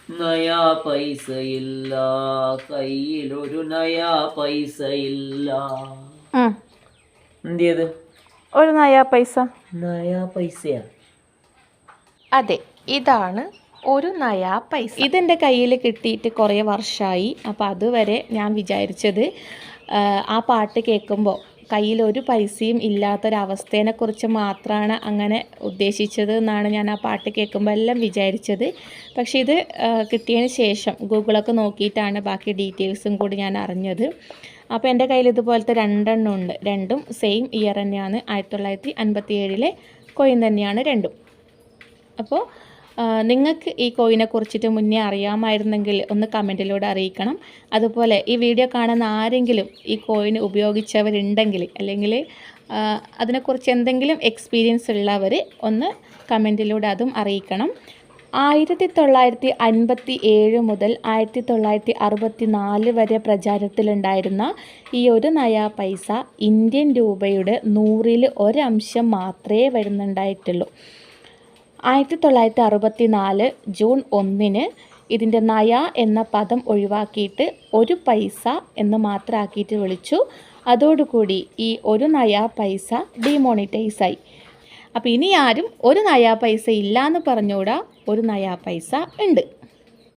നയാ പൈസയില്ല, കയ്യിലൊരു നയാ പൈസയില്ല. എന്ത് ഒരു നയാ പൈസ? നയാ പൈസയാ? അതെ, ഇതാണ് ഒരു നയാ പൈസ. ഇതെൻ്റെ കയ്യിൽ കിട്ടിയിട്ട് കുറേ വർഷമായി. അപ്പോൾ അതുവരെ ഞാൻ വിചാരിച്ചത് ആ പാട്ട് കേൾക്കുമ്പോൾ കയ്യിൽ ഒരു പൈസയും ഇല്ലാത്തൊരവസ്ഥേനെക്കുറിച്ച് മാത്രമാണ് അങ്ങനെ ഉദ്ദേശിച്ചത് എന്നാണ് ഞാൻ ആ പാട്ട് കേൾക്കുമ്പോൾ എല്ലാം വിചാരിച്ചത്. പക്ഷേ ഇത് കിട്ടിയതിന് ശേഷം ഗൂഗിളൊക്കെ നോക്കിയിട്ടാണ് ബാക്കി ഡീറ്റെയിൽസും കൂടി ഞാൻ അറിഞ്ഞത്. അപ്പോൾ എൻ്റെ കയ്യിൽ ഇതുപോലത്തെ 2 എണ്ണം ഉണ്ട്. രണ്ടും സെയിം ഇയർ തന്നെയാണ്, 1957 കോയിൻ തന്നെയാണ് രണ്ടും. അപ്പോൾ നിങ്ങൾക്ക് ഈ കോയിനെ കുറിച്ചിട്ട് മുന്നേ അറിയാമായിരുന്നെങ്കിൽ ഒന്ന് കമൻറ്റിലൂടെ അറിയിക്കണം. അതുപോലെ ഈ വീഡിയോ കാണുന്ന ആരെങ്കിലും ഈ കോയിൻ ഉപയോഗിച്ചവരുണ്ടെങ്കിൽ അല്ലെങ്കിൽ അതിനെക്കുറിച്ച് എന്തെങ്കിലും എക്സ്പീരിയൻസ് ഉള്ളവർ ഒന്ന് കമൻറ്റിലൂടെ അതും അറിയിക്കണം. 1957 മുതൽ 1964 വരെ പ്രചാരത്തിലുണ്ടായിരുന്ന ഈ ഒരു നയാ പൈസ ഇന്ത്യൻ രൂപയുടെ 100ൽ 1 അംശം മാത്രമേ വരുന്നുണ്ടായിട്ടുള്ളൂ. 1964 ജൂൺ 1 ഇതിൻ്റെ നയ എന്ന പദം ഒഴിവാക്കിയിട്ട് ഒരു പൈസ എന്ന് മാത്രമാക്കിയിട്ട് വിളിച്ചു. അതോടുകൂടി ഈ ഒരു നയാ പൈസ ഡിമോണിറ്റൈസായി. അപ്പോൾ ഇനി ആരും ഒരു നയാ പൈസ ഇല്ല എന്ന് പറഞ്ഞുകൂടാ, ഒരു നയാ പൈസ ഉണ്ട്.